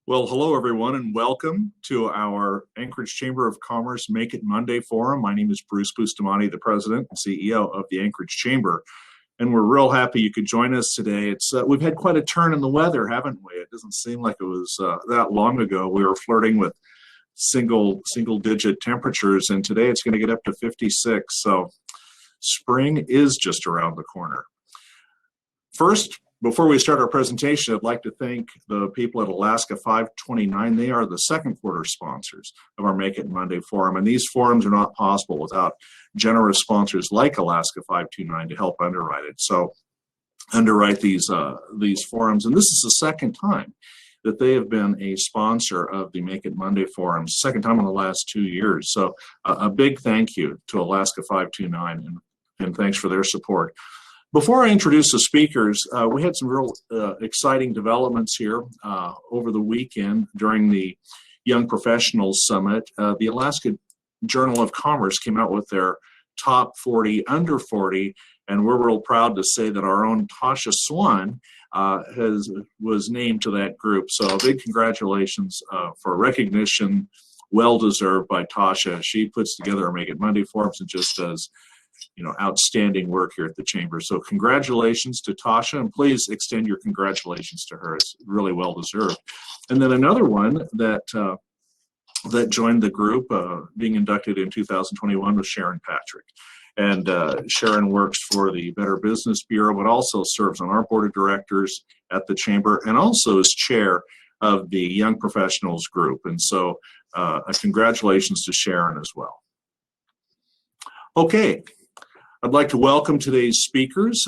Well, hello everyone and welcome to our Anchorage Chamber of Commerce Make It Monday Forum. My name is Bruce Bustamante, the President and CEO of the Anchorage Chamber, and we're real happy you could join us today. We've had quite a turn in the weather, haven't we? It doesn't seem like it was that long ago. We were flirting with single-digit temperatures, and today it's going to get up to 56, so spring is just around the corner. First, before we start our presentation, I'd like to thank the people at Alaska 529. They are the second quarter sponsors of our Make It Monday Forum, and these forums are not possible without generous sponsors like Alaska 529 to help underwrite it. So underwrite these forums, and this is the second time that they have been a sponsor of the Make It Monday Forums, second time in the last 2 years. So a big thank you to Alaska 529, and thanks for their support. Before I introduce the speakers, we had some real exciting developments here over the weekend during the Young Professionals Summit. The Alaska Journal of Commerce came out with their top 40 under 40, and we're real proud to say that our own Tasha Swan was named to that group. So big congratulations for recognition, well deserved by Tasha. She puts together our Make It Monday forums and just does outstanding work here at the Chamber. So congratulations to Tasha, and please extend your congratulations to her. It's really well deserved. And then another one that joined the group, being inducted in 2021, was Sharon Patrick. And Sharon works for the Better Business Bureau, but also serves on our board of directors at the Chamber, and also is chair of the Young Professionals group. And so congratulations to Sharon as well. Okay. I'd like to welcome today's speakers.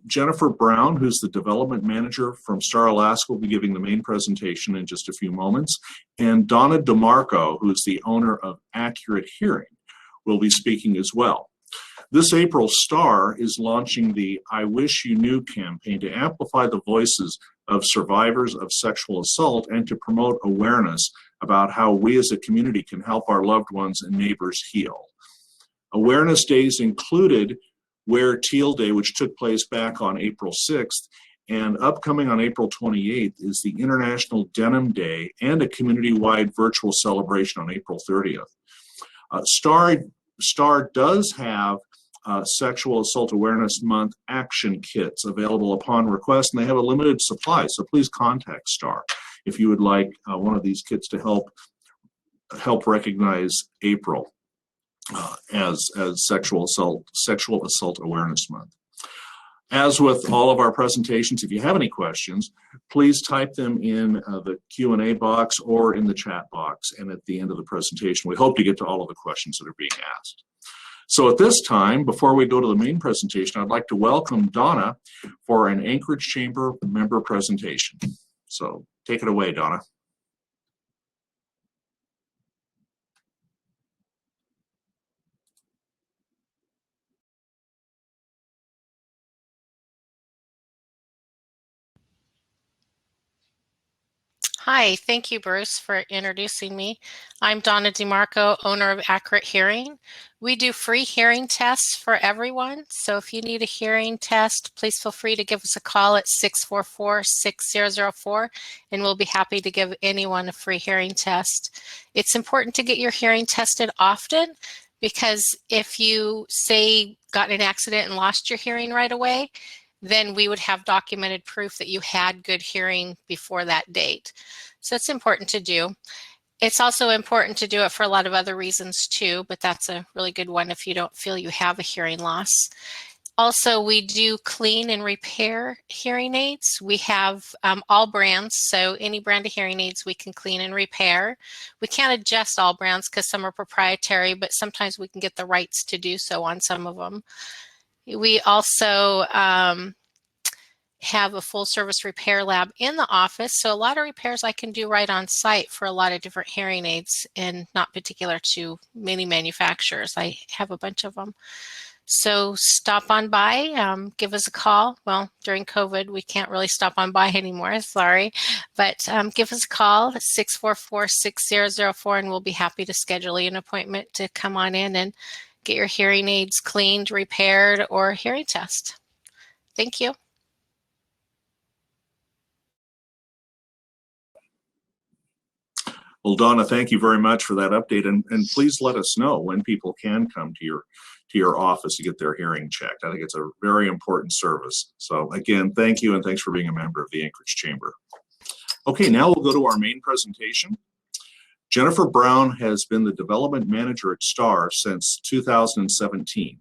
Jennifer Brown, who's the development manager from Star Alaska, will be giving the main presentation in just a few moments. And Donna DeMarco, who's the owner of Accurate Hearing, will be speaking as well. This April, Star is launching the I Wish You Knew campaign to amplify the voices of survivors of sexual assault and to promote awareness about how we as a community can help our loved ones and neighbors heal. Awareness days included Wear Teal Day, which took place back on April 6th, and upcoming on April 28th is the International Denim Day and a community-wide virtual celebration on April 30th. Star does have Sexual Assault Awareness Month action kits available upon request, and they have a limited supply, so please contact Star if you would like one of these kits to help recognize April as Sexual Assault Awareness Month. As with all of our presentations, if you have any questions, please type them in the Q&A box or in the chat box, and at the end of the presentation, we hope to get to all of the questions that are being asked. So at this time, before we go to the main presentation, I'd like to welcome Donna for an Anchorage Chamber member presentation. So take it away, Donna. Hi, thank you, Bruce, for introducing me. I'm Donna DeMarco, owner of Accurate Hearing. We do free hearing tests for everyone, so if you need a hearing test, please feel free to give us a call at 644-6004, and we'll be happy to give anyone a free hearing test. It's important to get your hearing tested often, because if you, say, got in an accident and lost your hearing right away, then we would have documented proof that you had good hearing before that date. So it's important to do. It's also important to do it for a lot of other reasons too, but that's a really good one if you don't feel you have a hearing loss. Also, we do clean and repair hearing aids. We have all brands, so any brand of hearing aids we can clean and repair. We can't adjust all brands because some are proprietary, but sometimes we can get the rights to do so on some of them. We also have a full service repair lab in the office. So a lot of repairs I can do right on site for a lot of different hearing aids, and not particular to many manufacturers. I have a bunch of them. So stop on by, give us a call. Well, during COVID, we can't really stop on by anymore, sorry. But give us a call at 644-6004, and we'll be happy to schedule an appointment to come on in and get your hearing aids cleaned, repaired, or hearing test. Thank you. Well, Donna, thank you very much for that update, and please let us know when people can come to your office to get their hearing checked. I think it's a very important service. So again, thank you, and thanks for being a member of the Anchorage Chamber. Okay, now we'll go to our main presentation. Jennifer Brown has been the development manager at STAR since 2017.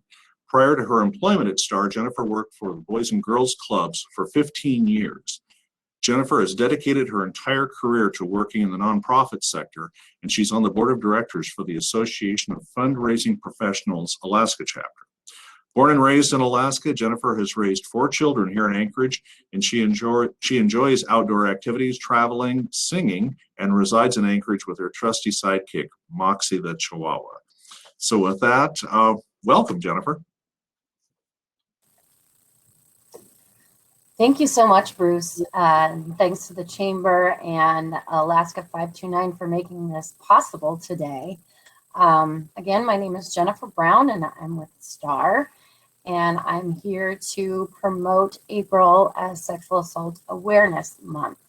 Prior to her employment at STAR, Jennifer worked for the Boys and Girls Clubs for 15 years. Jennifer has dedicated her entire career to working in the nonprofit sector, and she's on the board of directors for the Association of Fundraising Professionals Alaska chapter. Born and raised in Alaska, Jennifer has raised 4 children here in Anchorage, and she enjoys outdoor activities, traveling, singing, and resides in Anchorage with her trusty sidekick, Moxie the Chihuahua. So with that, welcome, Jennifer. Thank you so much, Bruce. Thanks to the Chamber and Alaska 529 for making this possible today. Again, my name is Jennifer Brown, and I'm with STAR, and I'm here to promote April as Sexual Assault Awareness Month.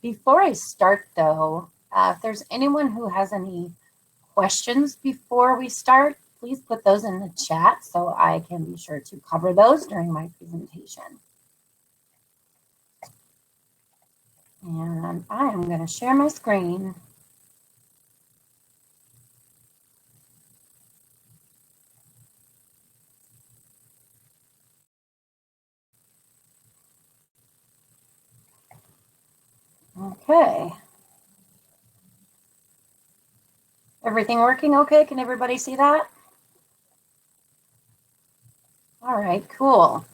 Before I start, though, if there's anyone who has any questions before we start, please put those in the chat so I can be sure to cover those during my presentation. And I am going to share my screen. Okay. Everything working okay? Can everybody see that? All right, cool.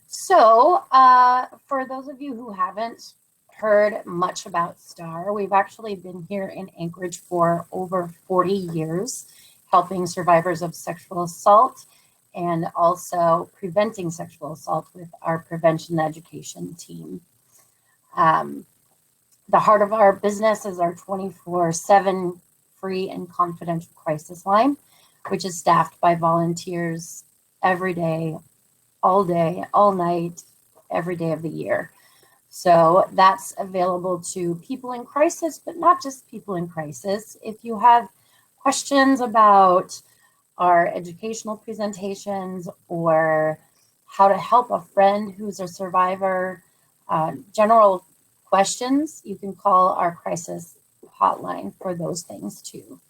So for those of you who haven't heard much about STAR, we've actually been here in Anchorage for over 40 years, helping survivors of sexual assault and also preventing sexual assault with our prevention education team. The heart of our business is our 24/7 free and confidential crisis line, which is staffed by volunteers every day, all night, every day of the year. So that's available to people in crisis, but not just people in crisis. If you have questions about our educational presentations or how to help a friend who's a survivor, general questions, you can call our crisis hotline for those things too.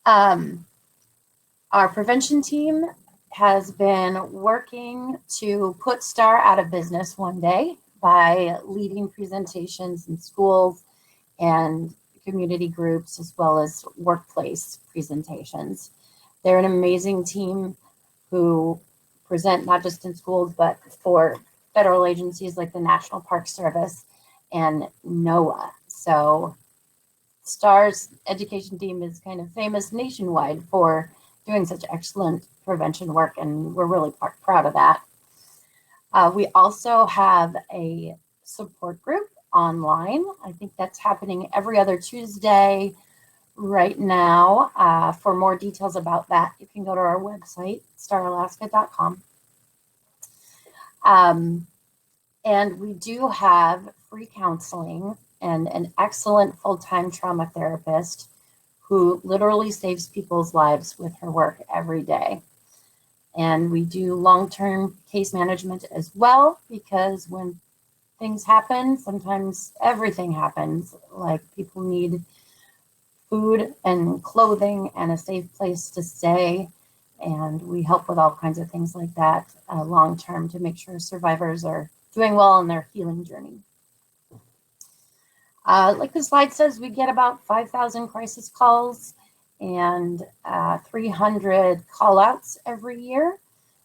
Our prevention team has been working to put STAR out of business one day by leading presentations in schools and community groups, as well as workplace presentations. They're an amazing team who present not just in schools, but for federal agencies like the National Park Service and NOAA. So STAR's education team is kind of famous nationwide for doing such excellent prevention work, and we're really proud of that. We also have a support group online. I think that's happening every other Tuesday right now. For more details about that, you can go to our website, staralaska.com. And we do have free counseling and an excellent full-time trauma therapist who literally saves people's lives with her work every day. And we do long-term case management as well, because when things happen, sometimes everything happens, like people need food and clothing and a safe place to stay. And we help with all kinds of things like that long-term to make sure survivors are doing well in their healing journey. Like the slide says, we get about 5,000 crisis calls and 300 call outs every year.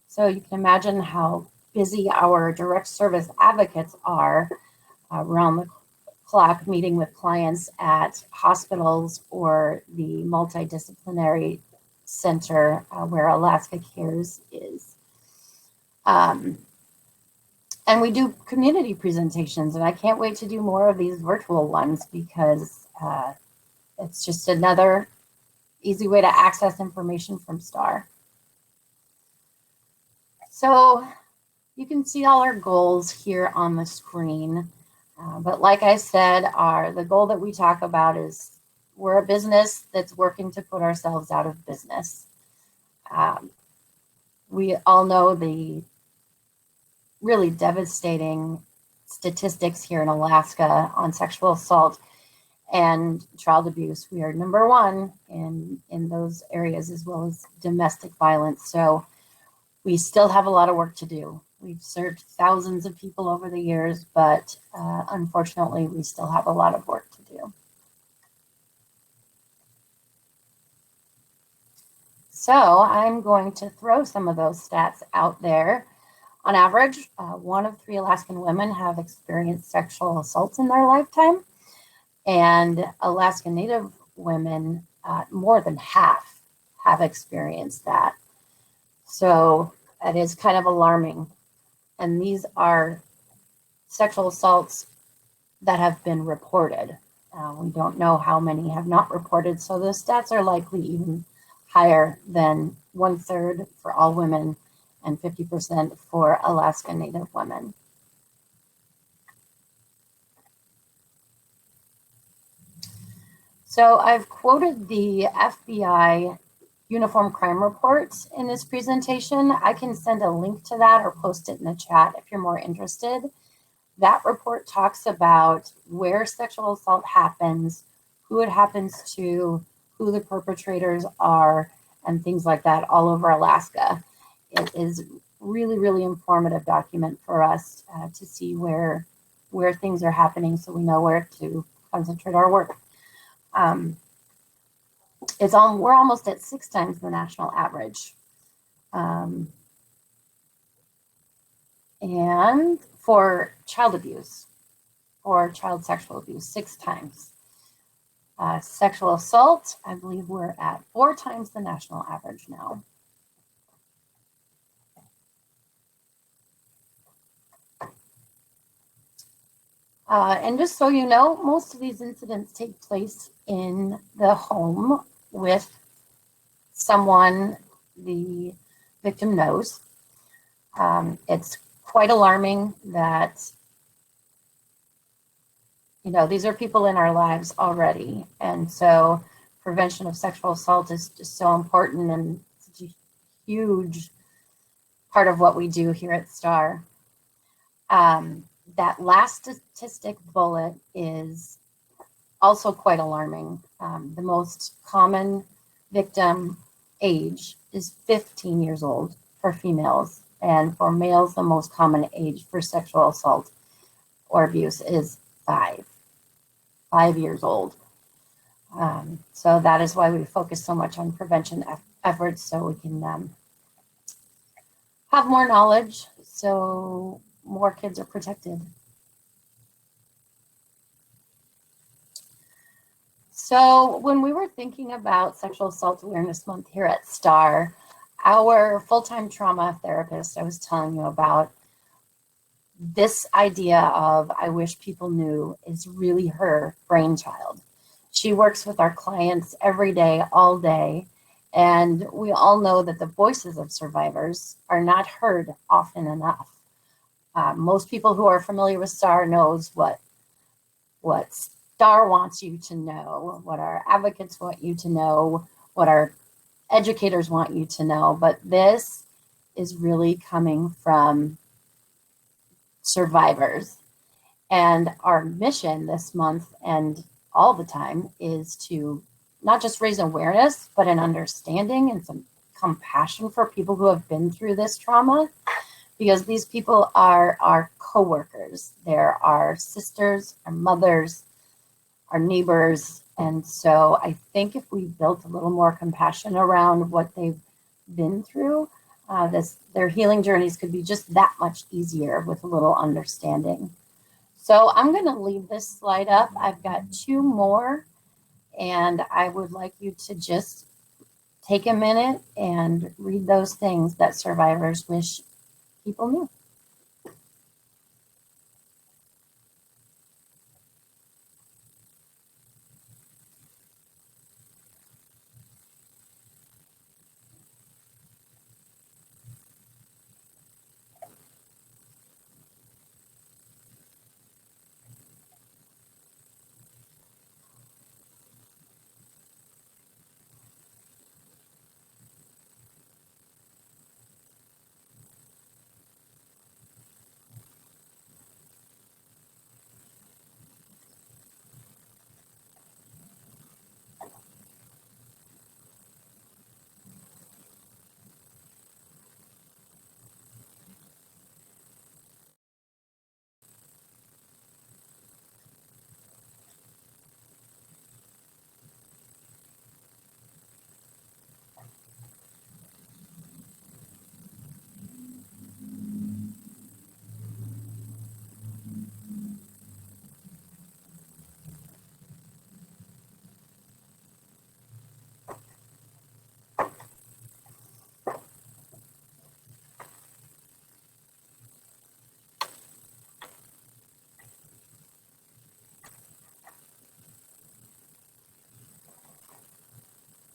So you can imagine how busy our direct service advocates are around the clock, meeting with clients at hospitals or the multidisciplinary center where Alaska Cares is. And we do community presentations, and I can't wait to do more of these virtual ones because it's just another easy way to access information from STAR. So you can see all our goals here on the screen. But like I said, the goal that we talk about is we're a business that's working to put ourselves out of business. We all know the really devastating statistics here in Alaska on sexual assault and child abuse. We are number one in those areas, as well as domestic violence. So we still have a lot of work to do. We've served thousands of people over the years, but unfortunately, we still have a lot of work to do. So I'm going to throw some of those stats out there. On average, 1 of 3 Alaskan women have experienced sexual assault in their lifetime. And Alaska Native women, more than half have experienced that. So that is kind of alarming. And these are sexual assaults that have been reported. We don't know how many have not reported, so the stats are likely even higher than 1/3 for all women and 50% for Alaska Native women. So I've quoted the FBI Uniform Crime Report in this presentation. I can send a link to that or post it in the chat if you're more interested. That report talks about where sexual assault happens, who it happens to, who the perpetrators are, and things like that all over Alaska. It is really, really informative document for us to see where things are happening, so we know where to concentrate our work. We're almost at 6 times the national average. And for child abuse or child sexual abuse, 6 times. Sexual assault, I believe we're at 4 times the national average now. And just so you know, most of these incidents take place in the home with someone the victim knows. It's quite alarming that, these are people in our lives already. And so prevention of sexual assault is just so important and such a huge part of what we do here at STAR. That last statistic bullet is also quite alarming. The most common victim age is 15 years old for females, and for males, the most common age for sexual assault or abuse is 5 years old. So that is why we focus so much on prevention efforts, so we can have more knowledge, so more kids are protected. So when we were thinking about Sexual Assault Awareness Month here at STAR, our full-time trauma therapist I was telling you about, this idea of I wish people knew is really her brainchild. She works with our clients every day, all day, and we all know that the voices of survivors are not heard often enough. Most people who are familiar with STAR knows what STAR wants you to know, what our advocates want you to know, what our educators want you to know, but this is really coming from survivors. And our mission this month and all the time is to not just raise awareness, but an understanding and some compassion for people who have been through this trauma, because these people are our coworkers. They're our sisters, our mothers, our neighbors. And so I think if we built a little more compassion around what they've been through, their healing journeys could be just that much easier with a little understanding. So I'm going to leave this slide up. I've got 2 more, and I would like you to just take a minute and read those things that survivors wish people knew.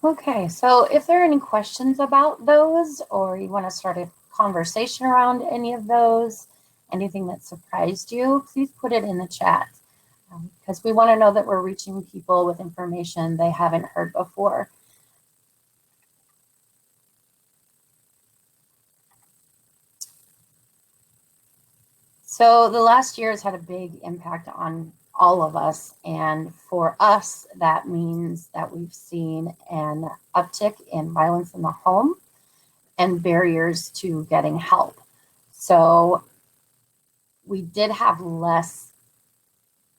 Okay, so if there are any questions about those, or you want to start a conversation around any of those, anything that surprised you, please put it in the chat, because we want to know that we're reaching people with information they haven't heard before. So the last year has had a big impact on all of us. And for us, that means that we've seen an uptick in violence in the home and barriers to getting help. So we did have less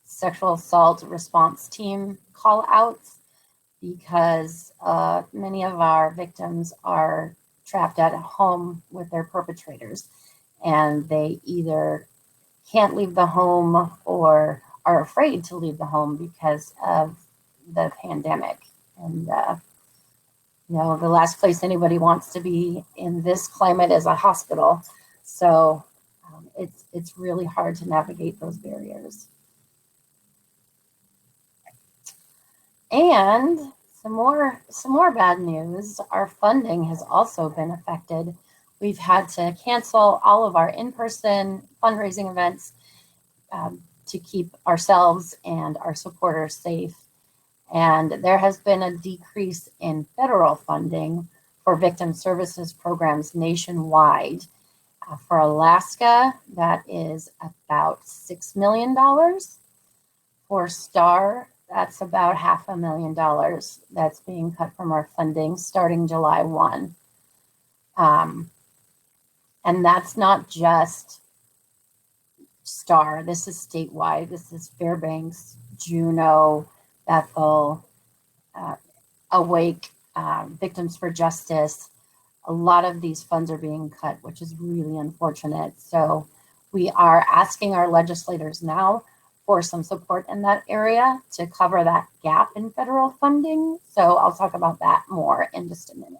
sexual assault response team call outs because many of our victims are trapped at home with their perpetrators, and they either can't leave the home or are afraid to leave the home because of the pandemic. And, you know, the last place anybody wants to be in this climate is a hospital. So it's really hard to navigate those barriers. And some more bad news, our funding has also been affected. We've had to cancel all of our in-person fundraising events to keep ourselves and our supporters safe. And there has been a decrease in federal funding for victim services programs nationwide. For Alaska, that is about $6 million. For STAR, that's about $500,000 that's being cut from our funding starting July 1. And that's not just STAR. This is statewide. This is Fairbanks, Juneau, Bethel, Awake, Victims for Justice. A lot of these funds are being cut, which is really unfortunate. So we are asking our legislators now for some support in that area to cover that gap in federal funding. So I'll talk about that more in just a minute.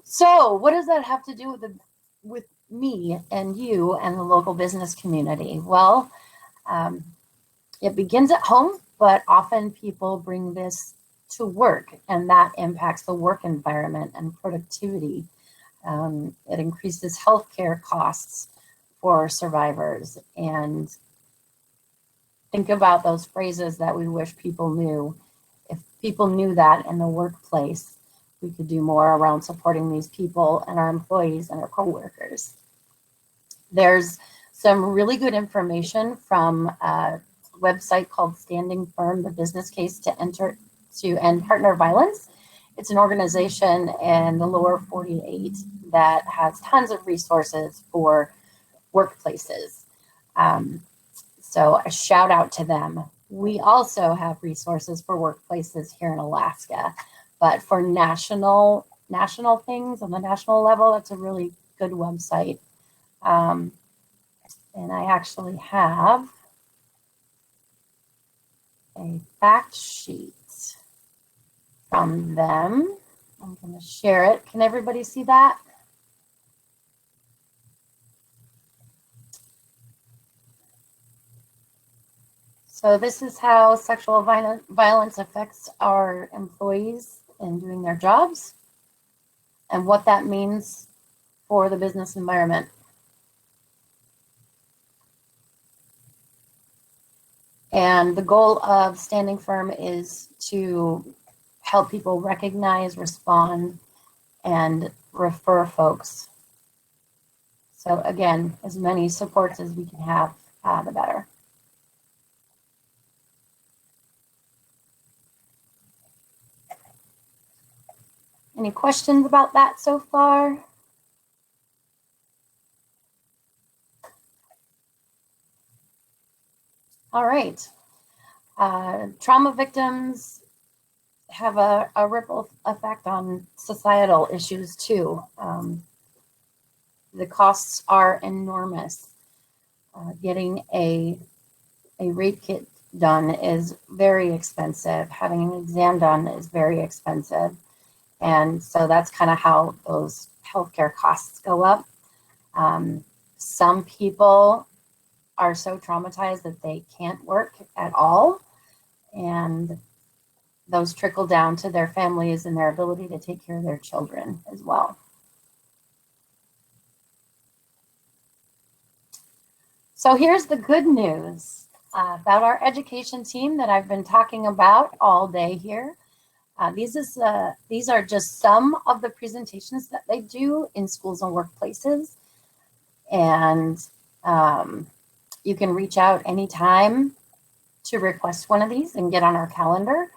So what does that have to do with me and you and the local business community? Well, it begins at home, but often people bring this to work, and that impacts the work environment and productivity. It increases healthcare costs for survivors. And think about those phrases that we wish people knew. If people knew that in the workplace, we could do more around supporting these people and our employees and our coworkers. There's some really good information from a website called Standing Firm, the Business Case to End Partner Violence. It's an organization in the lower 48 that has tons of resources for workplaces. So a shout out to them. We also have resources for workplaces here in Alaska, but for national things on the national level, that's a really good website. And I actually have a fact sheet from them. I'm going to share it. Can everybody see that? So this is how sexual violence affects our employees in doing their jobs and what that means for the business environment. And the goal of Standing Firm is to help people recognize, respond, and refer folks. So again, as many supports as we can have, the better. Any questions about that so far? All right. Trauma victims have a ripple effect on societal issues too. The costs are enormous. Getting a rape kit done is very expensive. Having an exam done is very expensive. And so that's kind of how those healthcare costs go up. Some people are so traumatized that they can't work at all. and those trickle down to their families and their ability to take care of their children as well. So here's the good news about our education team that I've been talking about all day here. These are just some of the presentations that they do in schools and workplaces. And you can reach out anytime to request one of these and get on our calendar.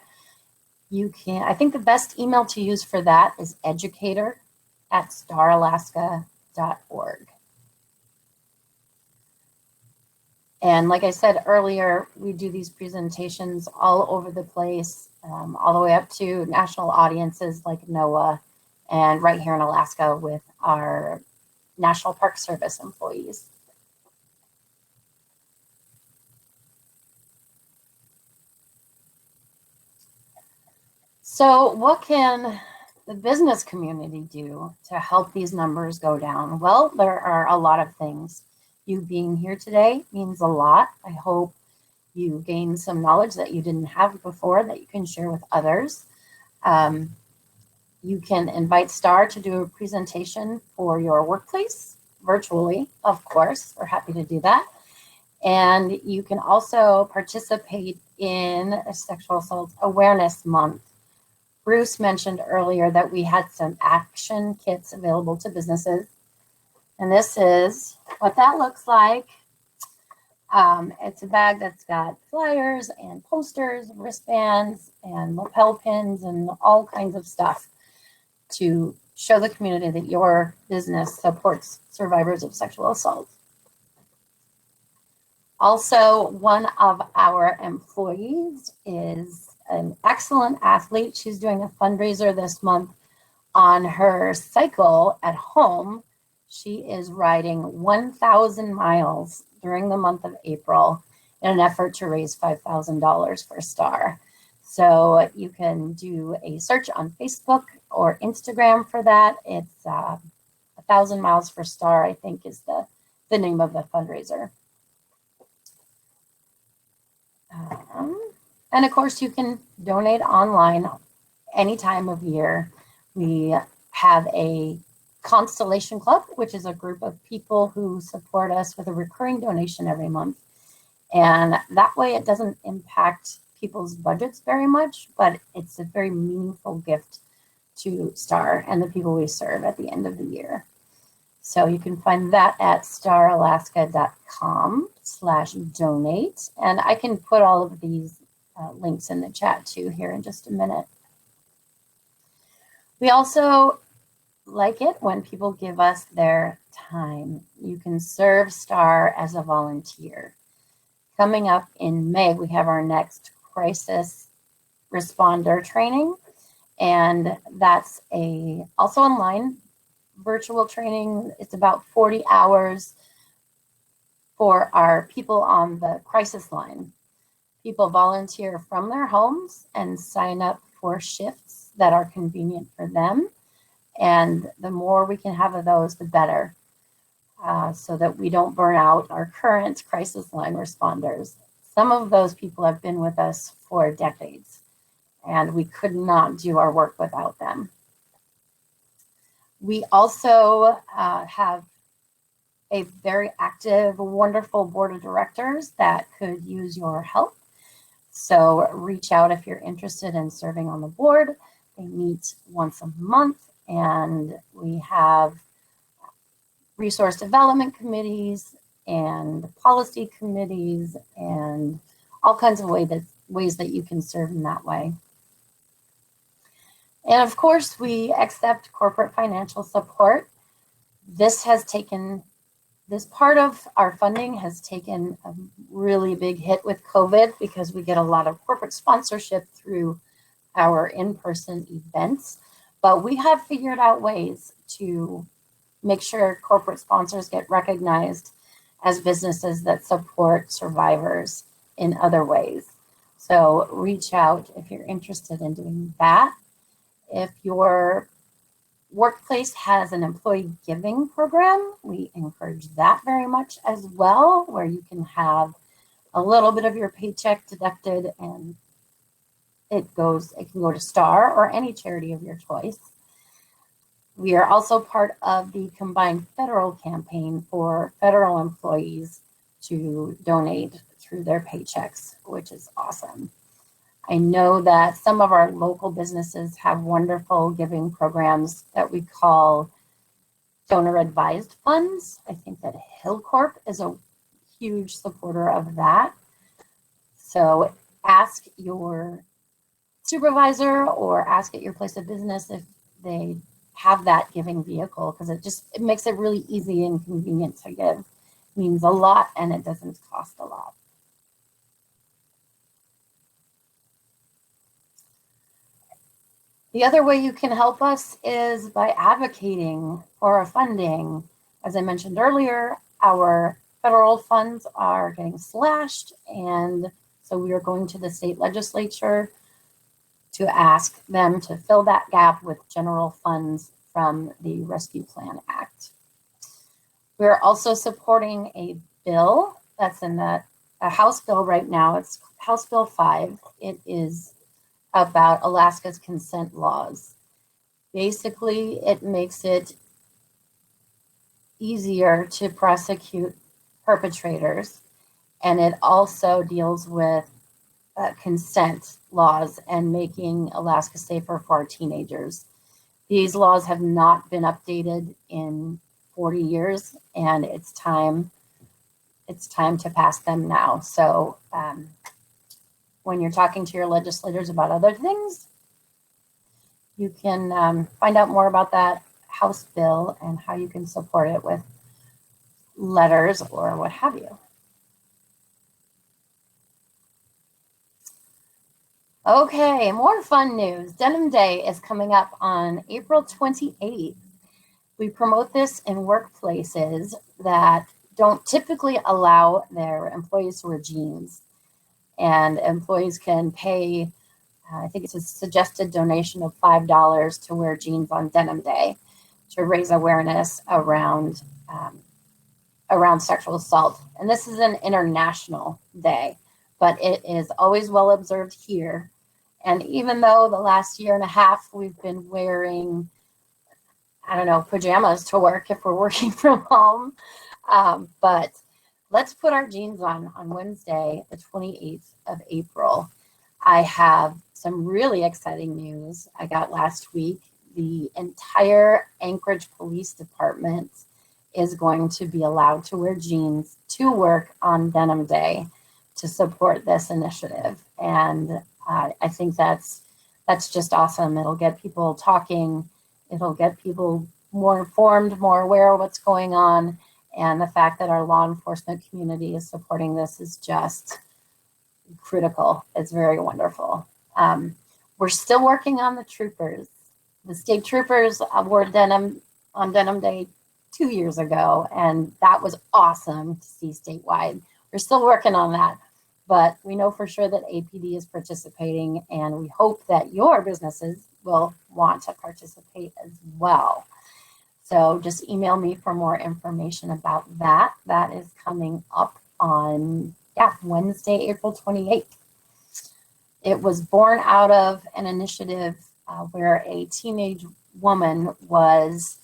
You can, I think the best email to use for that is educator@staralaska.org. And like I said earlier, we do these presentations all over the place, all the way up to national audiences like NOAA, and right here in Alaska with our National Park Service employees. So what can the business community do to help these numbers go down? Well, there are a lot of things. You being here today means a lot. I hope you gain some knowledge that you didn't have before that you can share with others. You can invite STAR to do a presentation for your workplace virtually, of course. We're happy to do that. And you can also participate in a Sexual Assault Awareness Month. Bruce mentioned earlier that we had some action kits available to businesses. And this is what that looks like. It's a bag that's got flyers and posters, wristbands, and lapel pins, and all kinds of stuff to show the community that your business supports survivors of sexual assault. Also, one of our employees is an excellent athlete. She's doing a fundraiser this month on her cycle at home. She is riding 1,000 miles during the month of April in an effort to raise $5,000 for STAR. So you can do a search on Facebook or Instagram for that. It's 1,000 Miles for STAR, I think is the name of the fundraiser. And of course, you can donate online any time of year. We have a Constellation Club, which is a group of people who support us with a recurring donation every month. And that way it doesn't impact people's budgets very much, but it's a very meaningful gift to STAR and the people we serve at the end of the year. So you can find that at staralaska.com/donate. And I can put all of these links in the chat too here in just a minute. We also like it when people give us their time. You can serve STAR as a volunteer. Coming up in May, we have our next crisis responder training, and that's also online virtual training. It's about 40 hours for our people on the crisis line. People volunteer from their homes and sign up for shifts that are convenient for them. And the more we can have of those, the better, so that we don't burn out our current crisis line responders. Some of those people have been with us for decades, and we could not do our work without them. We also have a very active, wonderful board of directors that could use your help. So reach out if you're interested in serving on the board. They meet once a month. And we have resource development committees and policy committees and all kinds of ways that you can serve in that way. And of course, we accept corporate financial support. This part of our funding has taken a really big hit with COVID because we get a lot of corporate sponsorship through our in-person events. But we have figured out ways to make sure corporate sponsors get recognized as businesses that support survivors in other ways. So reach out if you're interested in doing that. If your workplace has an employee giving program, we encourage that very much as well, where you can have a little bit of your paycheck deducted and It can go to STAR or any charity of your choice. We are also part of the combined federal campaign for federal employees to donate through their paychecks, which is awesome. I know that some of our local businesses have wonderful giving programs that we call donor advised funds. I think that Hillcorp is a huge supporter of that. So ask your supervisor or ask at your place of business if they have that giving vehicle, because it makes it really easy and convenient to give. It means a lot and it doesn't cost a lot. The other way you can help us is by advocating for our funding. As I mentioned earlier, our federal funds are getting slashed, and so we are going to the state legislature to ask them to fill that gap with general funds from the Rescue Plan Act. We're also supporting a bill that's in a House bill right now. It's House Bill 5. It is about Alaska's consent laws. Basically, it makes it easier to prosecute perpetrators, and it also deals with consent laws and making Alaska safer for our teenagers. These laws have not been updated in 40 years, and it's time to pass them now. So when you're talking to your legislators about other things, you can find out more about that House bill and how you can support it with letters or what have you. Okay, more fun news. Denim Day is coming up on April 28th. We promote this in workplaces that don't typically allow their employees to wear jeans. And employees can pay, I think it's a suggested donation of $5 to wear jeans on Denim Day to raise awareness around sexual assault. And this is an international day, but it is always well observed here. And even though the last year and a half we've been wearing, pajamas to work if we're working from home, but let's put our jeans on Wednesday, the 28th of April. I have some really exciting news I got last week. The entire Anchorage Police Department is going to be allowed to wear jeans to work on Denim Day to support this initiative. And I think that's just awesome. It'll get people talking. It'll get people more informed, more aware of what's going on. And the fact that our law enforcement community is supporting this is just critical. It's very wonderful. We're still working on the troopers. The state troopers wore denim on Denim Day 2 years ago, and that was awesome to see statewide. We're still working on that, but we know for sure that APD is participating, and we hope that your businesses will want to participate as well. So just email me for more information about that. That is coming up on Wednesday, April 28th. It was born out of an initiative where a teenage woman was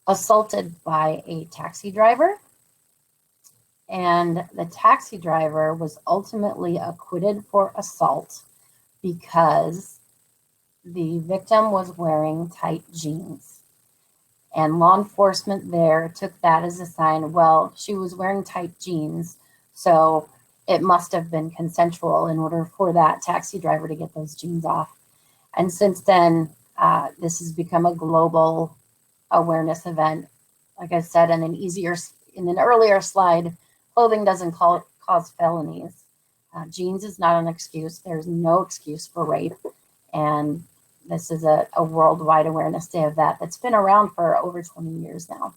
assaulted by a taxi driver, and the taxi driver was ultimately acquitted for assault because the victim was wearing tight jeans. And law enforcement there took that as a sign, well, she was wearing tight jeans, so it must have been consensual in order for that taxi driver to get those jeans off. And since then, this has become a global awareness event. Like I said in an earlier slide, clothing doesn't cause felonies. Jeans is not an excuse. There's no excuse for rape. And this is a worldwide awareness day of that's been around for over 20 years now.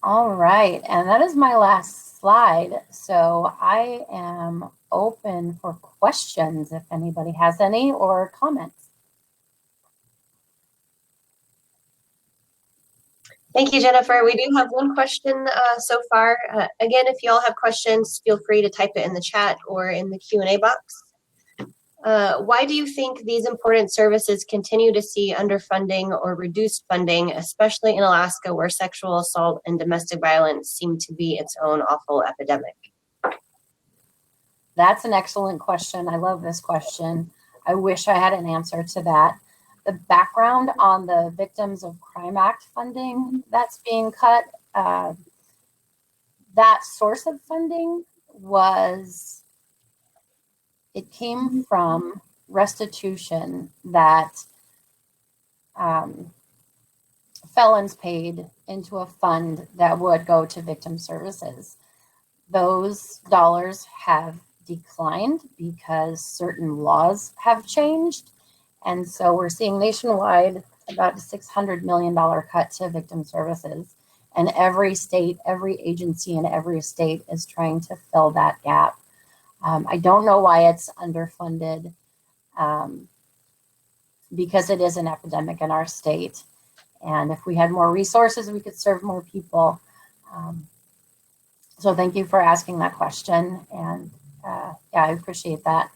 All right, and that is my last slide. So I am open for questions if anybody has any or comments. Thank you, Jennifer. We do have one question so far. Again, if you all have questions, feel free to type it in the chat or in the Q&A box. Why do you think these important services continue to see underfunding or reduced funding, especially in Alaska, where sexual assault and domestic violence seem to be its own awful epidemic? That's an excellent question. I love this question. I wish I had an answer to that. The background on the Victims of Crime Act funding that's being cut, that source of funding it came from restitution that felons paid into a fund that would go to victim services. Those dollars have declined because certain laws have changed. And so we're seeing nationwide about a $600 million cut to victim services. And every state, every agency in every state is trying to fill that gap. I don't know why it's underfunded, because it is an epidemic in our state. And if we had more resources, we could serve more people. So thank you for asking that question. And yeah, I appreciate that.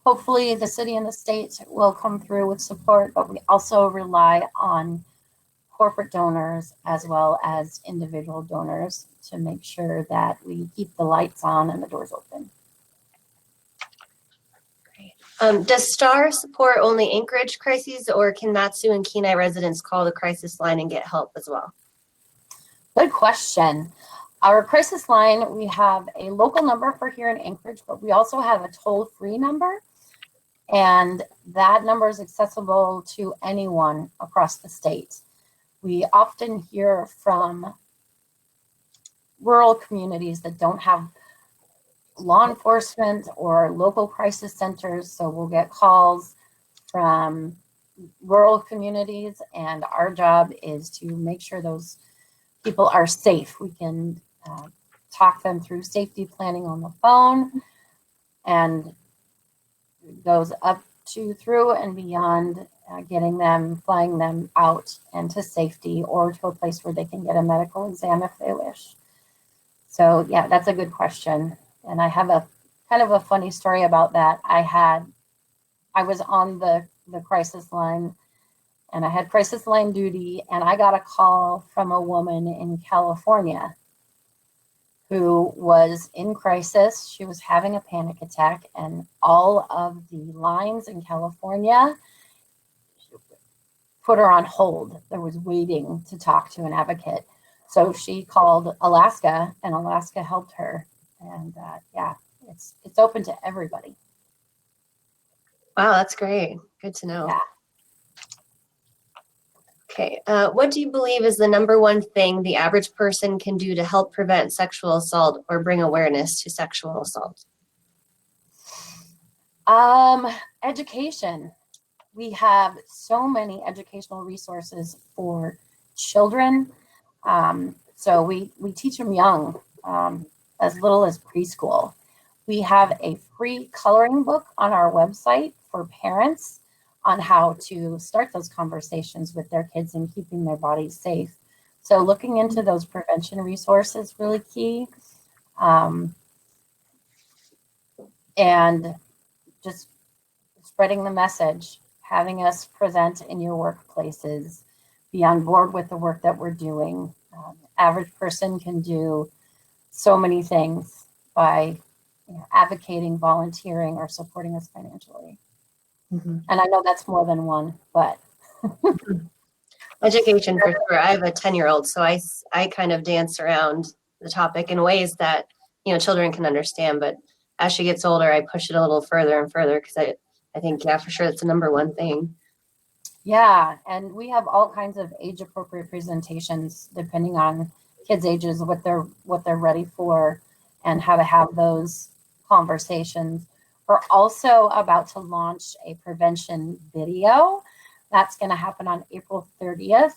Hopefully the city and the state will come through with support, but we also rely on corporate donors as well as individual donors to make sure that we keep the lights on and the doors open. Does STAR support only Anchorage crises, or can Matsu and Kenai residents call the crisis line and get help as well? Good question. Our crisis line, we have a local number for here in Anchorage, but we also have a toll-free number. And that number is accessible to anyone across the state. We often hear from rural communities that don't have law enforcement or local crisis centers. So we'll get calls from rural communities, and our job is to make sure those people are safe. We can talk them through safety planning on the phone, and it goes up to, through, and beyond flying them out and to safety or to a place where they can get a medical exam if they wish. So yeah, that's a good question. And I have a kind of a funny story about that. I was on the crisis line, and I had crisis line duty, and I got a call from a woman in California who was in crisis. She was having a panic attack, and all of the lines in California put her on hold. There was waiting to talk to an advocate. So she called Alaska, and Alaska helped her. And yeah, it's open to everybody. Wow, that's great. Good to know. Yeah. Okay, what do you believe is the number one thing the average person can do to help prevent sexual assault or bring awareness to sexual assault? Education. We have so many educational resources for children. So we teach them young, as little as preschool. We have a free coloring book on our website for parents on how to start those conversations with their kids and keeping their bodies safe. So looking into those prevention resources is really key. And just spreading the message, having us present in your workplaces, be on board with the work that we're doing. Average person can do so many things by advocating, volunteering, or supporting us financially. Mm-hmm. And I know that's more than one, but. Education for sure. I have a 10-year-old, so I kind of dance around the topic in ways that, children can understand. But as she gets older, I push it a little further and further, because I think, yeah, for sure, it's the number one thing. Yeah, and we have all kinds of age-appropriate presentations depending on kids' ages, what they're ready for, and how to have those conversations. We're also about to launch a prevention video. That's going to happen on April 30th.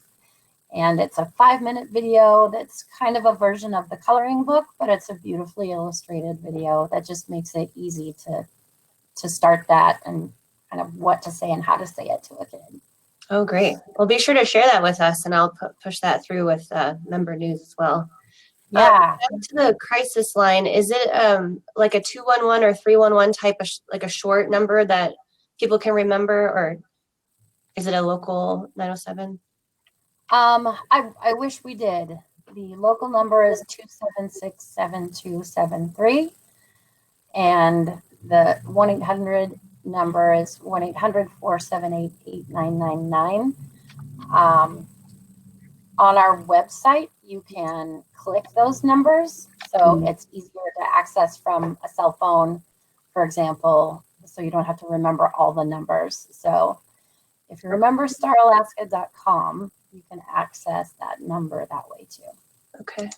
And it's a 5-minute video that's kind of a version of the coloring book, but it's a beautifully illustrated video that just makes it easy to start that and kind of what to say and how to say it to a kid. Oh, great. Well, be sure to share that with us, and I'll push that through with member news as well. Yeah. Back to the crisis line, is it like a 211 or 311 type of like a short number that people can remember, or is it a local 907? I wish we did. The local number is 276-7273, and the 1-800 number is 1-800-478-8999. On our website, you can click those numbers, so it's easier to access from a cell phone, for example, so you don't have to remember all the numbers. So if you remember staralaska.com, you can access that number that way too. Okay.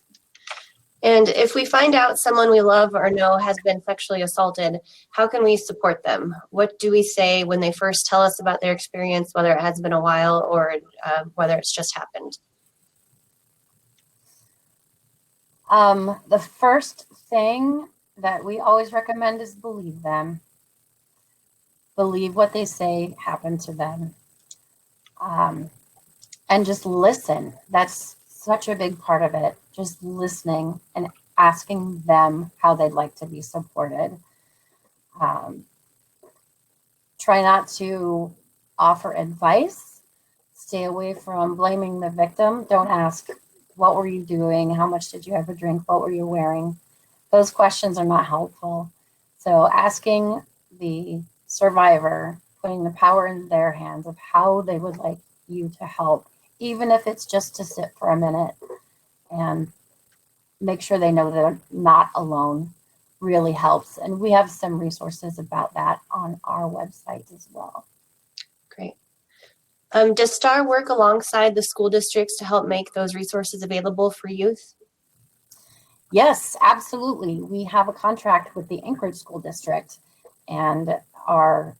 And if we find out someone we love or know has been sexually assaulted, how can we support them? What do we say when they first tell us about their experience, whether it has been a while or whether it's just happened? The first thing that we always recommend is believe them. Believe what they say happened to them. And just listen. That's such a big part of it. Just listening and asking them how they'd like to be supported. Try not to offer advice. Stay away from blaming the victim. Don't ask, what were you doing? How much did you ever drink? What were you wearing? Those questions are not helpful. So asking the survivor, putting the power in their hands of how they would like you to help, even if it's just to sit for a minute and make sure they know they're not alone, really helps. And we have some resources about that on our website as well. Great. Does STAR work alongside the school districts to help make those resources available for youth? Yes, absolutely. We have a contract with the Anchorage School District, and our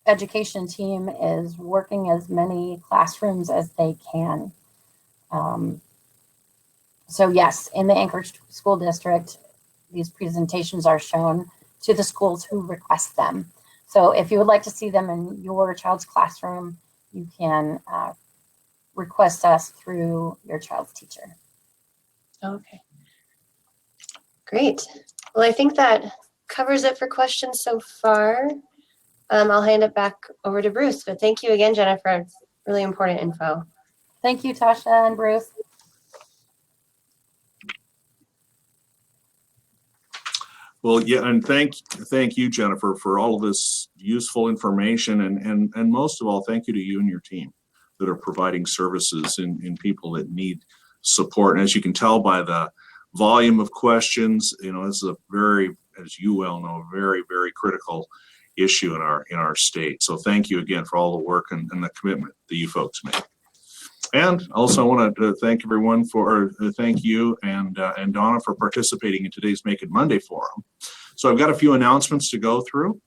education team is working as many classrooms as they can. So yes, in the Anchorage School District, these presentations are shown to the schools who request them. So if you would like to see them in your child's classroom, you can request us through your child's teacher. Okay. Great. Well, I think that covers it for questions so far. I'll hand it back over to Bruce, but thank you again, Jennifer. It's really important info. Thank you, Tasha and Bruce. Well, yeah, and thank you, Jennifer, for all of this useful information, and most of all, thank you to you and your team that are providing services in people that need support. And as you can tell by the volume of questions, you know, this is a very, as you well know, very, very critical issue in our state. So thank you again for all the work and the commitment that you folks make. And also I want to thank everyone thank you and Donna for participating in today's Make It Monday forum. So I've got a few announcements to go through.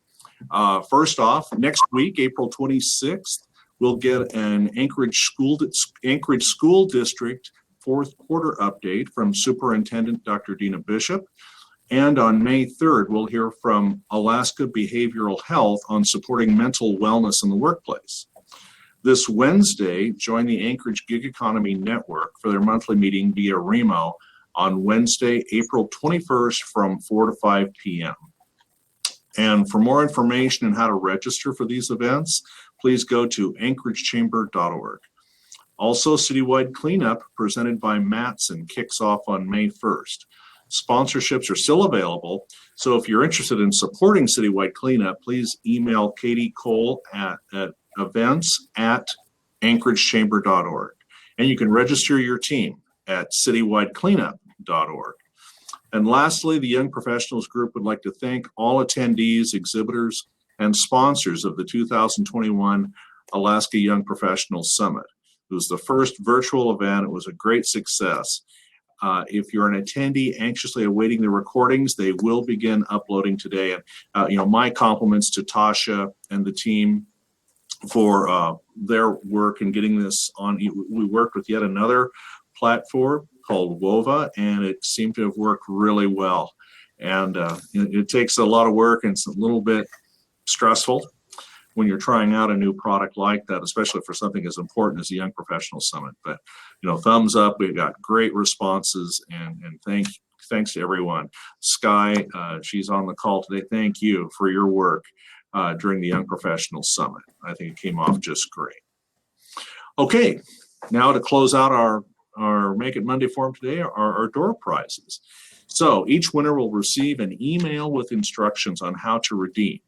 First off, next week, April 26th, we'll get an Anchorage School District fourth quarter update from Superintendent Dr. Dina Bishop. And on May 3rd, we'll hear from Alaska Behavioral Health on supporting mental wellness in the workplace. This Wednesday, join the Anchorage Gig Economy Network for their monthly meeting via Remo on Wednesday, April 21st from 4 to 5 p.m. And for more information on how to register for these events, please go to anchoragechamber.org. Also, Citywide Cleanup presented by Matsu kicks off on May 1st. Sponsorships are still available, so if you're interested in supporting Citywide Cleanup, please email Katie Cole at events@anchoragechamber.org. And you can register your team at citywidecleanup.org. And lastly, the Young Professionals Group would like to thank all attendees, exhibitors, and sponsors of the 2021 Alaska Young Professionals Summit. It was the first virtual event. It was a great success. If you're an attendee anxiously awaiting the recordings, they will begin uploading today. And my compliments to Tasha and the team for their work in getting this on. We worked with yet another platform called WOVA, and it seemed to have worked really well. And it takes a lot of work, and it's a little bit stressful, when you're trying out a new product like that, especially for something as important as the Young Professional Summit. But, thumbs up. We've got great responses, and thanks to everyone. Sky, she's on the call today. Thank you for your work during the Young Professional Summit. I think it came off just great. Okay, now to close out our Make It Monday forum today are our door prizes. So each winner will receive an email with instructions on how to redeem.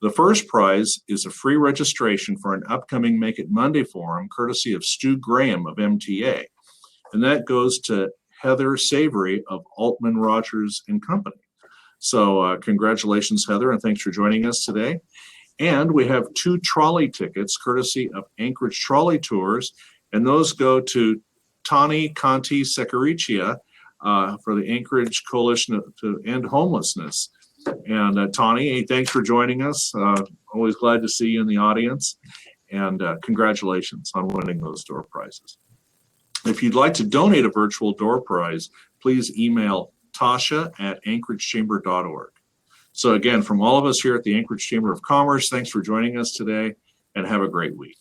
The first prize is a free registration for an upcoming Make It Monday forum, courtesy of Stu Graham of MTA. And that goes to Heather Savory of Altman Rogers and Company. So congratulations, Heather, and thanks for joining us today. And we have 2 trolley tickets, courtesy of Anchorage Trolley Tours, and those go to Tani Conti Secaricia for the Anchorage Coalition to End Homelessness. And Tani, hey, thanks for joining us. Always glad to see you in the audience. And congratulations on winning those door prizes. If you'd like to donate a virtual door prize, please email tasha@anchoragechamber.org. So again, from all of us here at the Anchorage Chamber of Commerce, thanks for joining us today, and have a great week.